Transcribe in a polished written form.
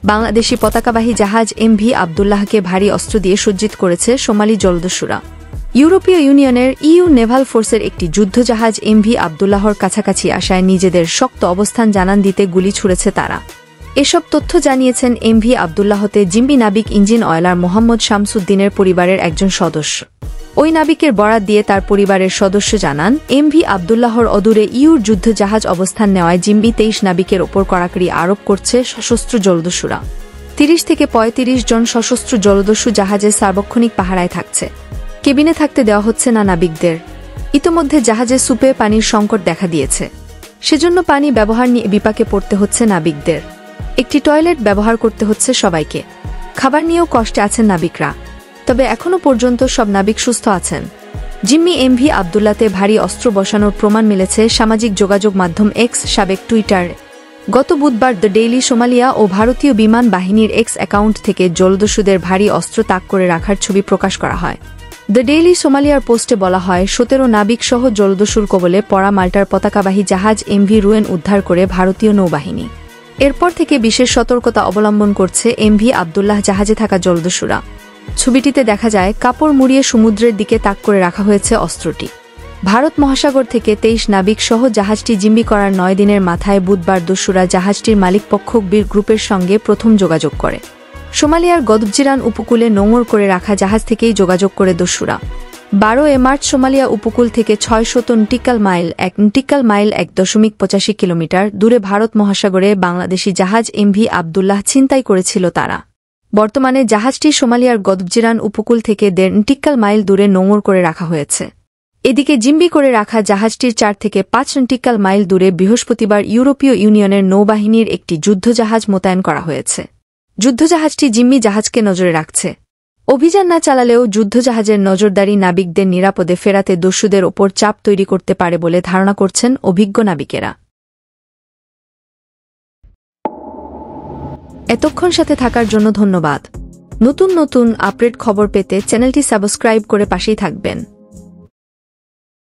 বাংলাদেশি পতাকাবাহী জাহাজ এমভি আবদুল্লাহকে ভারী অস্ত্র দিয়ে সজ্জিত করেছে সোমালি জলদস্যুরা। ইউরোপীয় ইউনিয়নের ইইউ নেভাল ফোর্সের একটি যুদ্ধজাহাজ এমভি আবদুল্লাহর কাছাকাছি আসায় নিজেদের শক্ত অবস্থান জানান দিতে গুলি ছুড়েছে তারা। এসব তথ্য জানিয়েছেন এমভি আবদুল্লাহতে জিম্বি নাবিক ইঞ্জিন অয়েলার মোহাম্মদ শামসুদ্দিনের পরিবারের একজন সদস্য। ওই নাবিকের বরাত দিয়ে তার পরিবারের সদস্য জানান, এমভি আবদুল্লাহর অদূরে ইইউর যুদ্ধজাহাজ অবস্থান নেওয়ায় জিম্বি 23 নাবিকের ওপর কড়াকড়ি আরোপ করছে সশস্ত্র জলদস্যুরা। 30 থেকে 35 জন সশস্ত্র জলদস্যু জাহাজে সার্বক্ষণিক পাহারায় থাকছে। কেবিনে থাকতে দেওয়া হচ্ছে না নাবিকদের। ইতোমধ্যে জাহাজে সুপে পানির সংকট দেখা দিয়েছে। সেজন্য পানি ব্যবহার নিয়ে বিপাকে পড়তে হচ্ছে নাবিকদের। একটি টয়লেট ব্যবহার করতে হচ্ছে সবাইকে। খাবার নিয়েও কষ্টে আছেন নাবিকরা। তবে এখনও পর্যন্ত সব নাবিক সুস্থ আছেন। জিম্মি এমভি আবদুল্লাতে ভারী অস্ত্র বসানোর প্রমাণ মিলেছে সামাজিক যোগাযোগ মাধ্যম এক্স সাবেক টুইটারে। গত বুধবার দ্য ডেইলি সোমালিয়া ও ভারতীয় বিমান বাহিনীর এক্স অ্যাকাউন্ট থেকে জলদস্যুদের ভারী অস্ত্র তাক করে রাখার ছবি প্রকাশ করা হয়। দ্য ডেইলি সোমালিয়ার পোস্টে বলা হয়, 17 নাবিকসহ জলদস্যুর কবলে পড়া মাল্টার পতাকাবাহী জাহাজ এমভি রুয়েন উদ্ধার করে ভারতীয় নৌবাহিনী। এরপর থেকে বিশেষ সতর্কতা অবলম্বন করছে এমভি আবদুল্লাহ জাহাজে থাকা জলদস্যুরা। ছবিটিতে দেখা যায় কাপড় মুড়িয়ে সমুদ্রের দিকে তাক করে রাখা হয়েছে অস্ত্রটি। ভারত মহাসাগর থেকে 23 নাবিক সহ জাহাজটি জিম্মি করার 9 দিনের মাথায় বুধবার দস্যুরা জাহাজটির মালিকপক্ষ বীর গ্রুপের সঙ্গে প্রথম যোগাযোগ করে। সোমালিয়ার গদবজিরান উপকূলে নোঙর করে রাখা জাহাজ থেকেই যোগাযোগ করে দস্যুরা। 12 মার্চ সোমালিয়া উপকূল থেকে 600 নটিক্যাল মাইল 1.85 কিলোমিটার দূরে ভারত মহাসাগরে বাংলাদেশি জাহাজ এমভি আবদুল্লাহ ছিনতাই করেছিল তারা। বর্তমানে জাহাজটি সোমালিয়ার গদবজিরান উপকূল থেকে 1.5 নটিক্যাল মাইল দূরে নোঙর করে রাখা হয়েছে। এদিকে জিম্মি করে রাখা জাহাজটির 4 থেকে 5 নটিক্যাল মাইল দূরে বৃহস্পতিবার ইউরোপীয় ইউনিয়নের নৌবাহিনীর একটি যুদ্ধজাহাজ মোতায়েন করা হয়েছে। যুদ্ধজাহাজটি জিম্মি জাহাজকে নজরে রাখছে। অভিযান না চালালেও যুদ্ধজাহাজের নজরদারি নাবিকদের নিরাপদে ফেরাতে দস্যুদের ওপর চাপ তৈরি করতে পারে বলে ধারণা করছেন অভিজ্ঞ নাবিকেরা। এতক্ষণ সাথে থাকার জন্য ধন্যবাদ। নতুন নতুন আপডেট খবর পেতে চ্যানেলটি সাবস্ক্রাইব করে পাশেই থাকবেন।